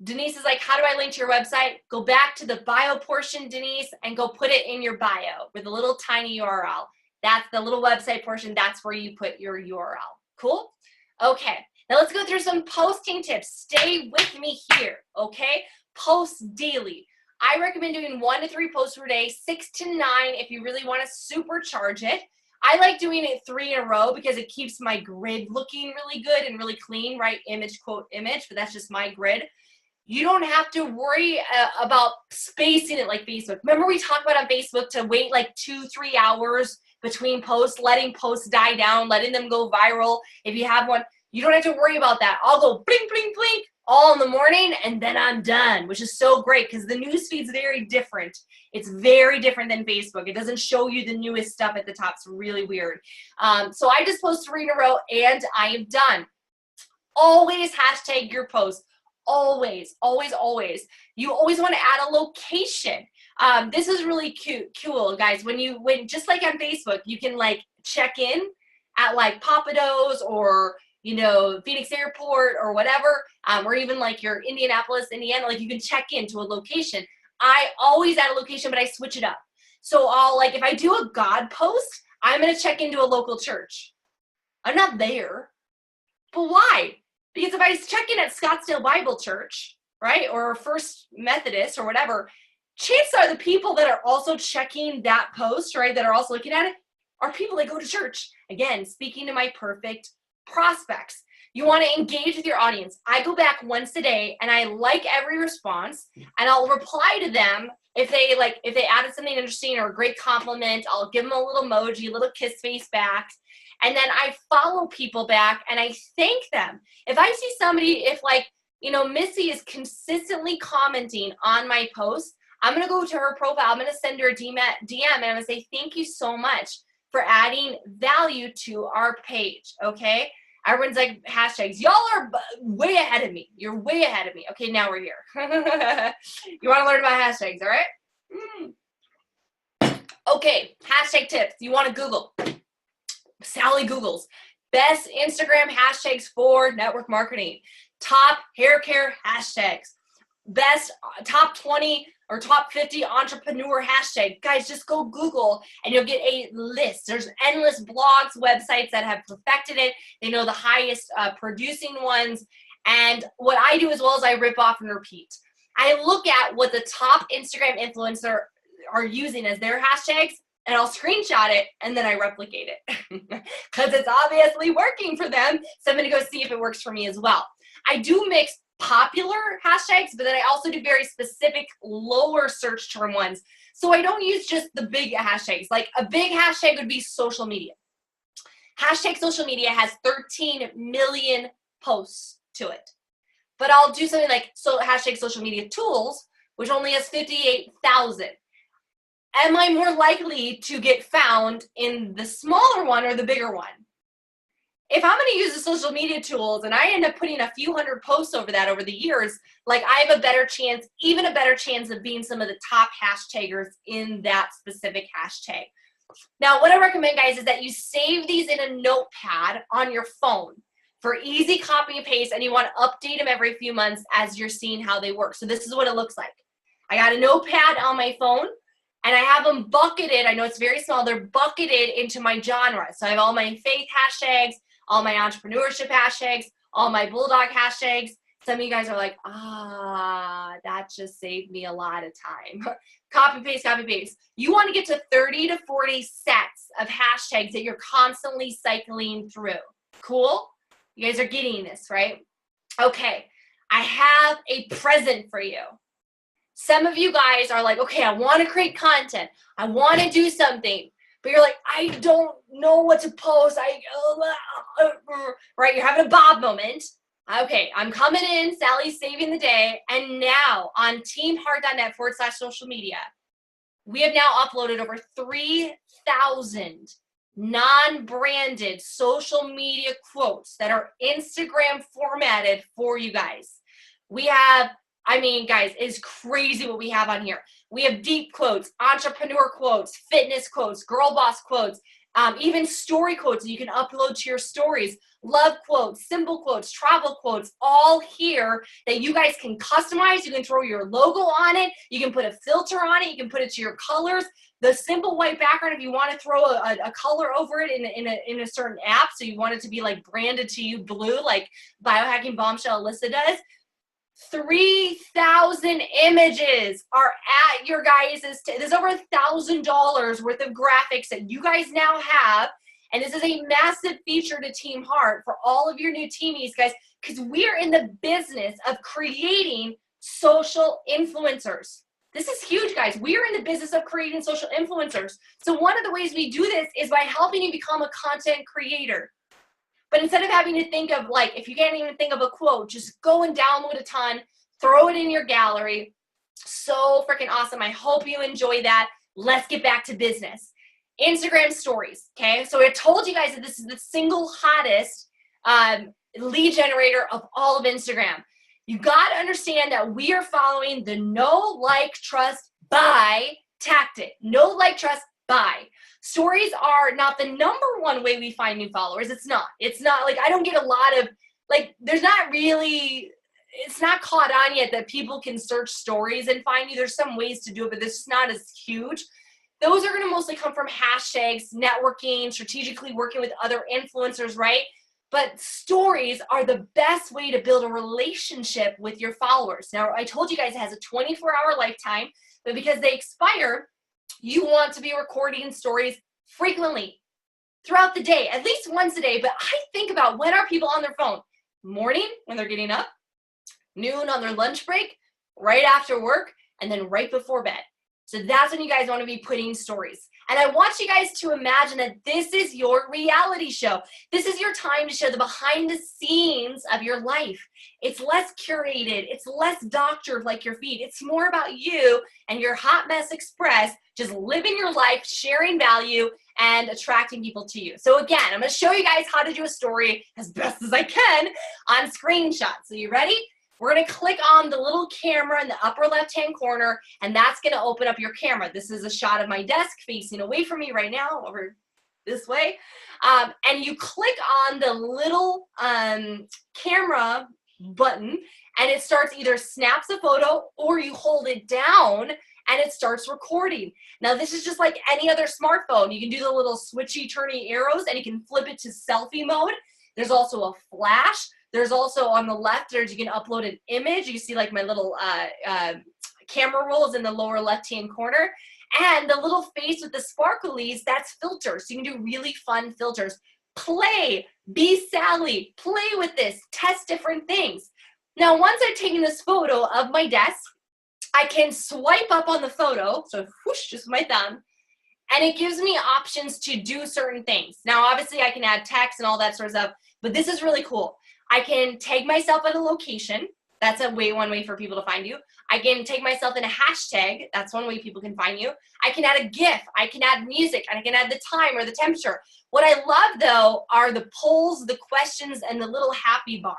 Denise is like, how do I link to your website? Go back to the bio portion, Denise, and go put it in your bio with a little tiny URL. That's the little website portion. That's where you put your URL. Cool? Okay. Now let's go through some posting tips. Stay with me here, okay? Post daily. I recommend doing 1 to 3 posts per day, 6 to 9 if you really want to supercharge it. I like doing it 3 in a row because it keeps my grid looking really good and really clean, right? Image, quote, image, but that's just my grid. You don't have to worry about spacing it like Facebook. Remember we talked about on Facebook to wait like 2-3 hours between posts, letting posts die down, letting them go viral. If you have one, you don't have to worry about that. I'll go blink, blink, blink all in the morning and then I'm done, which is so great because the news feed's very different. It's very different than Facebook. It doesn't show you the newest stuff at the top. It's really weird. So I just post 3 in a row and I am done. Always hashtag your post. Always, always, always. You always want to add a location. This is really cool, guys. When just like on Facebook, you can like check in at like Papados or, you know, Phoenix Airport or whatever, or even like your Indianapolis, Indiana, like you can check into a location. I always add a location, but I switch it up. So I'll like, if I do a God post, I'm going to check into a local church. I'm not there, but why? Because if I check in at Scottsdale Bible Church, right, or First Methodist or whatever, chances are the people that are also checking that post, right, that are also looking at it, are people that go to church. Again, speaking to my perfect prospects. You want to engage with your audience. I go back once a day and I like every response and I'll reply to them if they added something interesting or a great compliment. I'll give them a little emoji, a little kiss face back. And then I follow people back and I thank them. If I see somebody, if like Missy is consistently commenting on my posts. I'm going to go to her profile. I'm going to send her a DM and I'm going to say, thank you so much for adding value to our page. Okay. Everyone's like, hashtags. Y'all are way ahead of me. You're way ahead of me. Okay. Now we're here. You want to learn about hashtags. All right. Okay. Hashtag tips. You want to Google. Sally Googles best Instagram hashtags for network marketing. Top hair care hashtags. Best top 20 or top 50 entrepreneur hashtag. Guys, just go Google and you'll get a list. There's endless blogs, websites that have perfected it. They know the highest producing ones. And what I do as well is I rip off and repeat. I look at what the top Instagram influencer are using as their hashtags, and I'll screenshot it and then I replicate it because it's obviously working for them. So I'm going to go see if it works for me as well. I do mix popular hashtags, but then I also do very specific lower search term ones. So I don't use just the big hashtags. Like a big hashtag would be social media. Hashtag social media has 13 million posts to it. But I'll do something like hashtag social media tools, which only has 58,000. Am I more likely to get found in the smaller one or the bigger one? If I'm going to use the social media tools and I end up putting a few hundred posts over that over the years, like I have a better chance, even a better chance of being some of the top hashtaggers in that specific hashtag. Now, what I recommend, guys, is that you save these in a notepad on your phone for easy copy and paste, and you want to update them every few months as you're seeing how they work. So this is what it looks like. I got a notepad on my phone. And I have them bucketed. I know it's very small. They're bucketed into my genre. So I have all my faith hashtags, all my entrepreneurship hashtags, all my bulldog hashtags. Some of you guys are like, that just saved me a lot of time. Copy, paste, copy, paste. You want to get to 30 to 40 sets of hashtags that you're constantly cycling through. Cool? You guys are getting this, right? Okay. I have a present for you. Some of you guys are like, okay, I want to create content. I want to do something. But you're like, I don't know what to post. Right? You're having a Bob moment. Okay, I'm coming in. Sally's saving the day. And now on teamheart.net/social media, we have now uploaded over 3,000 non-branded social media quotes that are Instagram formatted for you guys. We have, guys, it's crazy what we have on here. We have deep quotes, entrepreneur quotes, fitness quotes, girl boss quotes, even story quotes that you can upload to your stories, love quotes, symbol quotes, travel quotes, all here that you guys can customize. You can throw your logo on it. You can put a filter on it. You can put it to your colors. The simple white background, if you want to throw a color over it in a certain app, so you want it to be like branded to you blue, like Biohacking Bombshell Alyssa does. 3,000 images are at your guys', there's over $1,000 worth of graphics that you guys now have. And this is a massive feature to Team Heart for all of your new teamies, guys, because we're in the business of creating social influencers. This is huge, guys. We're in the business of creating social influencers. So one of the ways we do this is by helping you become a content creator. But instead of having to think of, like, if you can't even think of a quote, just go and download a ton, throw it in your gallery. So freaking awesome. I hope you enjoy that. Let's get back to business. Instagram stories, okay? So I told you guys that this is the single hottest lead generator of all of Instagram. You got to understand that we are following the know, like, trust, buy tactic. Know, like, trust, buy. Stories are not the number one way we find new followers. It's not. It's not like, I don't get a lot of, like, there's not really, it's not caught on yet that people can search stories and find you. There's some ways to do it, but this is not as huge. Those are going to mostly come from hashtags, networking, strategically working with other influencers, right? But stories are the best way to build a relationship with your followers. Now, I told you guys it has a 24-hour lifetime, but because they expire, you want to be recording stories frequently throughout the day, at least once a day. But I think about, when are people on their phone? Morning, when they're getting up, noon on their lunch break, right after work, and then right before bed. So that's when you guys want to be putting stories. And I want you guys to imagine that this is your reality show. This is your time to show the behind the scenes of your life. It's less curated. It's less doctored like your feed. It's more about you and your Hot Mess Express just living your life, sharing value, and attracting people to you. So again, I'm going to show you guys how to do a story as best as I can on screenshots. So you ready? We're going to click on the little camera in the upper left-hand corner, and that's going to open up your camera. This is a shot of my desk facing away from me right now, over this way. And you click on the little camera button, and it starts either snaps a photo or you hold it down and it starts recording. Now, this is just like any other smartphone. You can do the little switchy turny arrows and you can flip it to selfie mode. There's also a flash. There's also on the left, you can upload an image. You see like my little camera rolls in the lower left-hand corner. And the little face with the sparklies, that's filters. So you can do really fun filters. Play, be Sally, play with this, test different things. Now, once I've taken this photo of my desk, I can swipe up on the photo, so whoosh, just my thumb, and it gives me options to do certain things. Now, obviously, I can add text and all that sort of stuff, but this is really cool. I can tag myself at a location. That's one way for people to find you. I can tag myself in a hashtag. That's one way people can find you. I can add a GIF. I can add music. And I can add the time or the temperature. What I love, though, are the polls, the questions, and the little happy bar,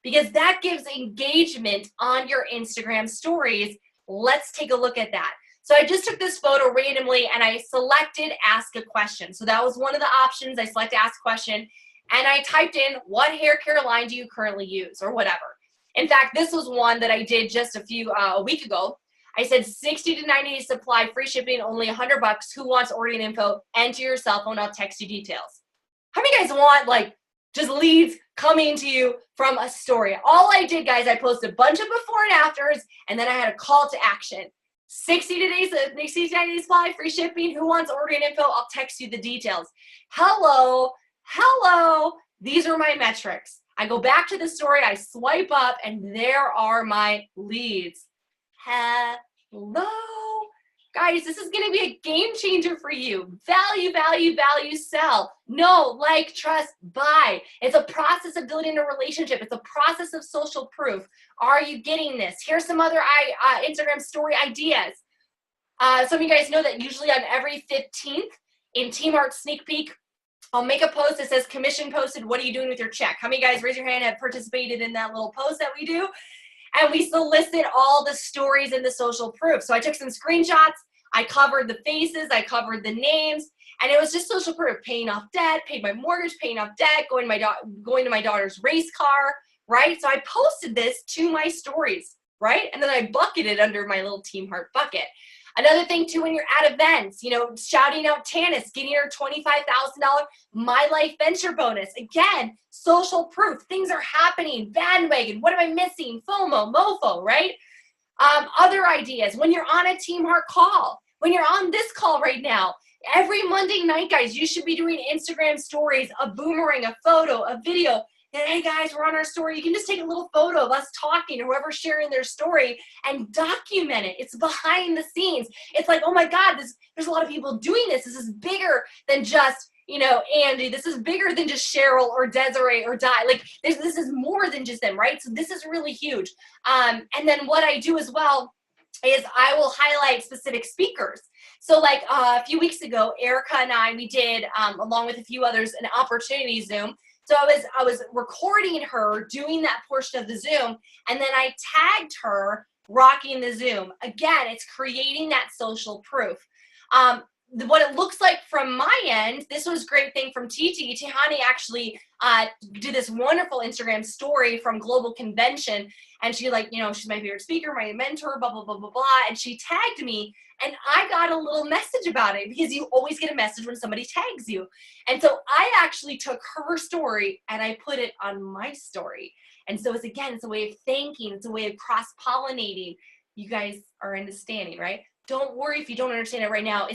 because that gives engagement on your Instagram stories. Let's take a look at that. So I just took this photo randomly, and I selected ask a question. So that was one of the options. I selected ask a question. And I typed in, what hair care line do you currently use, or whatever. In fact, this was one that I did just a week ago. I said 60 to 90 days supply, free shipping, only $100. Who wants ordering info? Enter your cell phone, I'll text you details. How many guys want like just leads coming to you from a story? All I did, guys, I posted a bunch of before and afters, and then I had a call to action. 60 to 90 days supply, free shipping. Who wants ordering info? I'll text you the details. Hello. These are my metrics. I go back to the story, I swipe up, and there are my leads. Hello. Guys, this is going to be a game changer for you. Value, sell. Know, like, trust, buy. It's a process of building a relationship. It's a process of social proof. Are you getting this? Here's some other Instagram story ideas. Some of you guys know that usually on every 15th in Team Art Sneak Peek, I'll make a post that says commission posted, what are you doing with your check? How many guys, raise your hand, have participated in that little post that we do? And we solicit all the stories and the social proof. So I took some screenshots, I covered the faces, I covered the names, and it was just social proof. Paying off debt, paid my mortgage, paying off debt, going to my daughter's race car, right? So I posted this to my stories, right? And then I bucketed under my little Team Heart bucket. Another thing too, when you're at events, shouting out Tanis, getting her $25,000 My Life Venture bonus. Again, social proof. Things are happening. Bandwagon. What am I missing? FOMO, MOFO, right? Other ideas. When you're on a Team Heart call, when you're on this call right now, every Monday night, guys, you should be doing Instagram stories, a boomerang, a photo, a video. And hey guys, we're on our story. You can just take a little photo of us talking or whoever's sharing their story and document it. It's behind the scenes. It's like, oh my God, there's a lot of people doing this. This is bigger than just, Andy. This is bigger than just Cheryl or Desiree or Di. Like this is more than just them, right? So this is really huge. And then what I do as well is I will highlight specific speakers. So like a few weeks ago, Erica and we did, along with a few others, an opportunity Zoom. So I was recording her doing that portion of the Zoom, and then I tagged her rocking the Zoom. Again, it's creating that social proof. What it looks like from my end, this was a great thing from Titi. Tihani actually did this wonderful Instagram story from Global Convention, and she she's my favorite speaker, my mentor, blah, blah, blah, blah, blah, and she tagged me, and I got a little message about it, because you always get a message when somebody tags you. And so I actually took her story and I put it on my story. And so it's a way of thanking, it's a way of cross-pollinating. You guys are understanding, right? Don't worry if you don't understand it right now.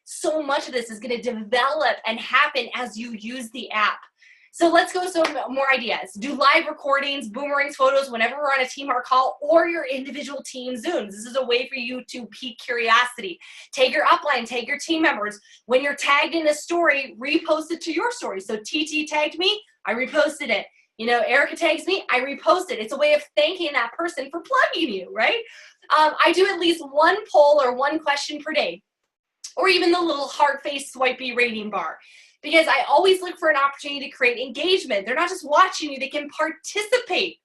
So much of this is gonna develop and happen as you use the app. So let's go some more ideas. Do live recordings, boomerangs, photos whenever we're on a Team Heart call or your individual team Zooms. This is a way for you to pique curiosity. Take your upline, take your team members. When you're tagged in a story, repost it to your story. So TT tagged me, I reposted it. You know, Erica tags me, I repost it. It's a way of thanking that person for plugging you, right? I do at least one poll or one question per day, or even the little heart face swipey rating bar, because I always look for an opportunity to create engagement. They're not just watching you, they can participate.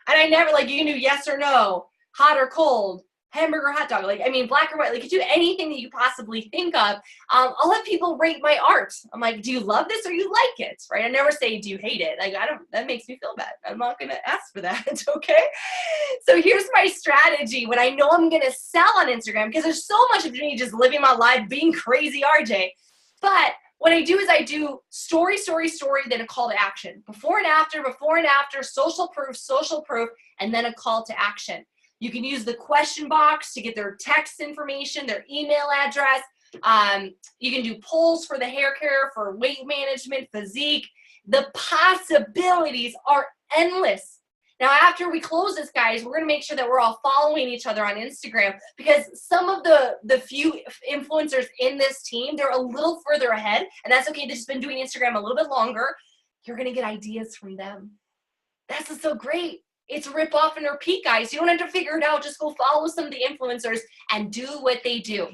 And I never, like, you can do yes or no, hot or cold, hamburger, hot dog, like, I mean, black or white, like, you do anything that you possibly think of. I'll let people rate my art. I'm like, do you love this or you like it, right? I never say, do you hate it? Like, that makes me feel bad. I'm not gonna ask for that, okay? So here's my strategy when I know I'm gonna sell on Instagram, because there's so much of me just living my life, being crazy RJ. But what I do is I do story, then a call to action. Before and after, social proof, and then a call to action. You can use the question box to get their text information, their email address. You can do polls for the hair care, for weight management, physique. The possibilities are endless. Now, after we close this, guys, we're going to make sure that we're all following each other on Instagram, because some of the few influencers in this team, they're a little further ahead, and that's okay. They've just been doing Instagram a little bit longer. You're going to get ideas from them. That's what's so great. It's rip off and repeat, guys. You don't have to figure it out. Just go follow some of the influencers and do what they do.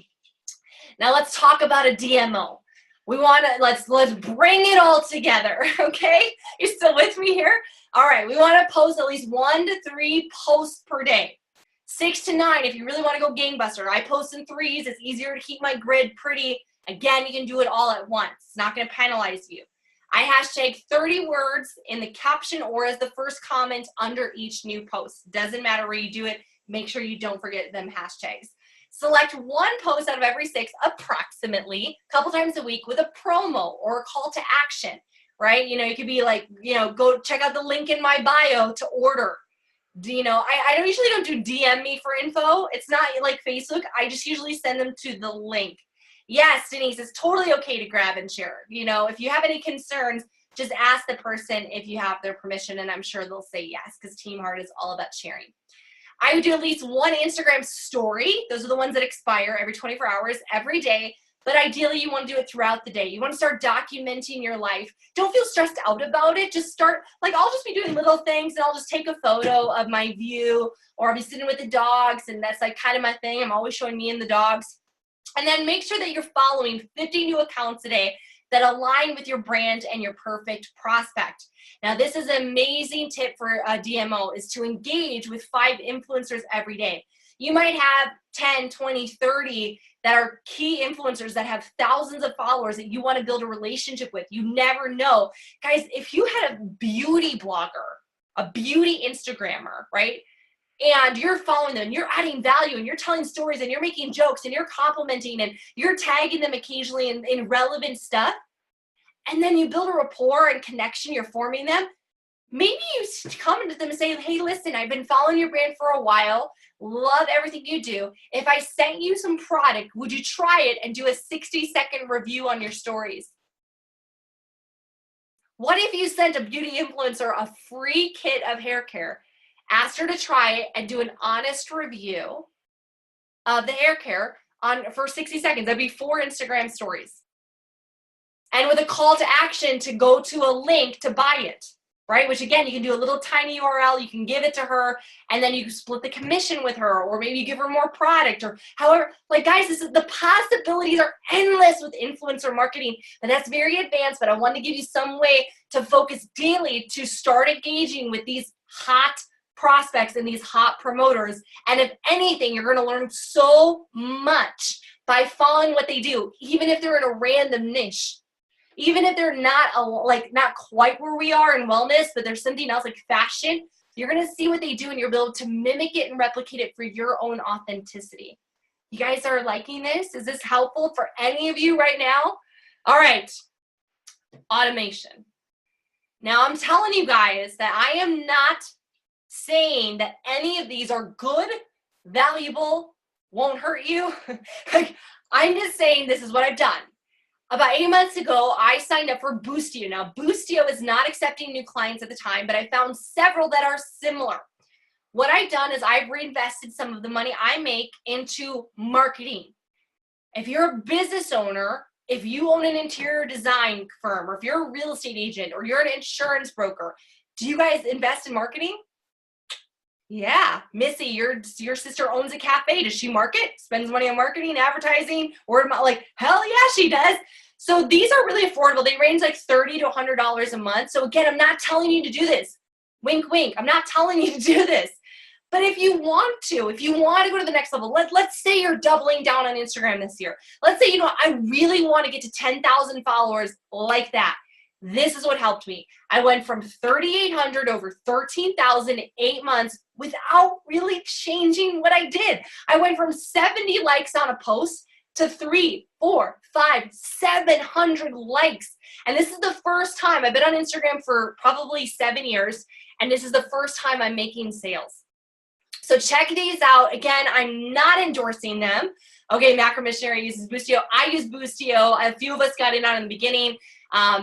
Now let's talk about a DMO. We want to, let's bring it all together, okay? You're still with me here? All right, we want to post at least 1 to 3 posts per day. 6 to 9 if you really want to go gangbuster. I post in 3s. It's easier to keep my grid pretty. Again, you can do it all at once. It's not going to penalize you. I hashtag 30 words in the caption or as the first comment under each new post. Doesn't matter where you do it. Make sure you don't forget them hashtags. Select one post out of every 6 approximately a couple times a week with a promo or a call to action, right? You know, you could be like, you know, go check out the link in my bio to order. You know, I usually don't do DM me for info. It's not like Facebook. I just usually send them to the link. Yes, Denise, it's totally okay to grab and share. You know, if you have any concerns, just ask the person if you have their permission, and I'm sure they'll say yes, because Team Heart is all about sharing. I would do at least one Instagram story. Those are the ones that expire every 24 hours, every day. But ideally, you want to do it throughout the day. You want to start documenting your life. Don't feel stressed out about it. Just start, like, I'll just be doing little things, and I'll just take a photo of my view, or I'll be sitting with the dogs, and that's like kind of my thing. I'm always showing me and the dogs. And then make sure that you're following 50 new accounts a day that align with your brand and your perfect prospect. Now, this is an amazing tip for a DMO, is to engage with 5 influencers every day. You might have 10, 20, 30 that are key influencers that have thousands of followers that you want to build a relationship with. You never know. Guys, if you had a beauty blogger, a beauty Instagrammer, right? And you're following them, you're adding value, and you're telling stories, and you're making jokes, and you're complimenting, and you're tagging them occasionally in relevant stuff, and then you build a rapport and connection, you're forming them. Maybe you come to them and say, hey, listen, I've been following your brand for a while, love everything you do. If I sent you some product, would you try it and do a 60-second review on your stories? What if you sent a beauty influencer a free kit of hair care, asked her to try it, and do an honest review of the hair care for 60 seconds? That'd be 4 Instagram stories. And with a call to action to go to a link to buy it, right? Which, again, you can do a little tiny URL, you can give it to her, and then you can split the commission with her, or maybe you give her more product, or however. Like, guys, the possibilities are endless with influencer marketing, and that's very advanced, but I want to give you some way to focus daily to start engaging with these hot prospects and these hot promoters. And if anything, you're going to learn so much by following what they do, even if they're in a random niche. Even if they're not not quite where we are in wellness, but there's something else like fashion, you're going to see what they do, and you'll be able to mimic it and replicate it for your own authenticity. You guys are liking this? Is this helpful for any of you right now? All right. Automation. Now, I'm telling you guys that I am not saying that any of these are good, valuable, won't hurt you. I'm just saying this is what I've done. About 8 months ago, I signed up for Boostio. Now, Boostio is not accepting new clients at the time, but I found several that are similar. What I've done is I've reinvested some of the money I make into marketing. If you're a business owner, if you own an interior design firm, or if you're a real estate agent, or you're an insurance broker, do you guys invest in marketing? Yeah, Missy, your sister owns a cafe. Does she market? Spends money on marketing, advertising, word of mouth? Like, hell yeah, she does. So these are really affordable. They range like $30 to $100 a month. So again, I'm not telling you to do this. Wink, wink. I'm not telling you to do this. But if you want to go to the next level, let's say you're doubling down on Instagram this year. Let's say, I really want to get to 10,000 followers like that. This is what helped me. I went from 3,800 over 13,000 in 8 months without really changing what I did. I went from 70 likes on a post to 3, 4, 5, 700 likes. And this is the first time I've been on Instagram for probably 7 years. And this is the first time I'm making sales. So check these out. Again, I'm not endorsing them. Okay, Macro Missionary uses Boostio. I use Boostio. A few of us got in on it in the beginning.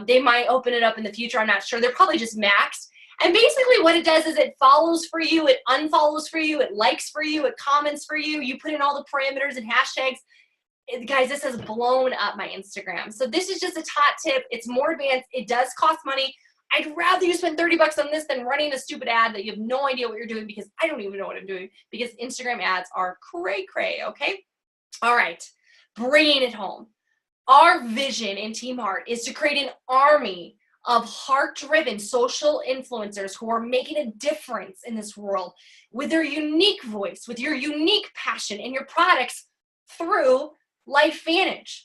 They might open it up in the future. I'm not sure. They're probably just maxed. And basically what it does is it follows for you, it unfollows for you, it likes for you, it comments for you. You put in all the parameters and hashtags. Guys, this has blown up my Instagram. So this is just a top tip. It's more advanced. It does cost money. I'd rather you spend 30 bucks on this than running a stupid ad that you have no idea what you're doing, because I don't even know what I'm doing, because Instagram ads are cray cray, okay? All right, bringing it home. Our vision in Team Heart is to create an army of heart-driven social influencers who are making a difference in this world with their unique voice, with your unique passion and your products through LifeVantage.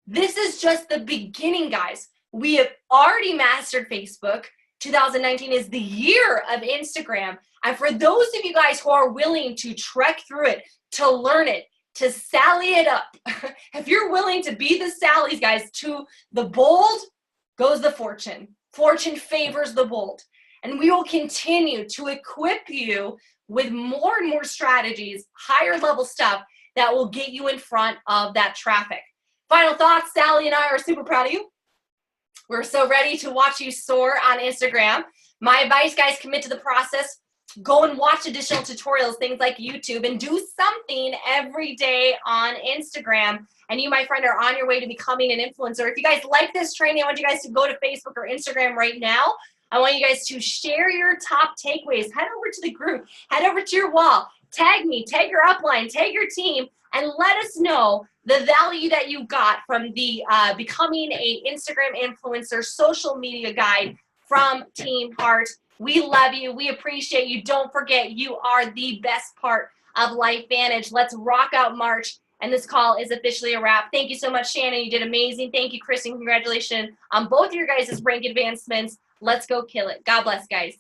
This is just the beginning, guys. We have already mastered Facebook. 2019 is the year of Instagram. And for those of you guys who are willing to trek through it, to learn it, to sally it up, if you're willing to be the Sallies, guys, to the bold goes the fortune. Fortune favors the bold. And we will continue to equip you with more and more strategies, higher level stuff that will get you in front of that traffic. Final thoughts, Sally and I are super proud of you. We're so ready to watch you soar on Instagram. My advice, guys, commit to the process. Go and watch additional tutorials, things like YouTube, and do something every day on Instagram. And you, my friend, are on your way to becoming an influencer. If you guys like this training, I want you guys to go to Facebook or Instagram right now. I want you guys to share your top takeaways. Head over to the group. Head over to your wall. Tag me. Tag your upline. Tag your team. And let us know the value that you got from the Becoming a Instagram Influencer social media guide from Team Heart. We love you. We appreciate you. Don't forget, you are the best part of LifeVantage. Let's rock out March. And this call is officially a wrap. Thank you so much, Shannon. You did amazing. Thank you, Kristen. Congratulations on both of your guys' rank advancements. Let's go kill it. God bless, guys.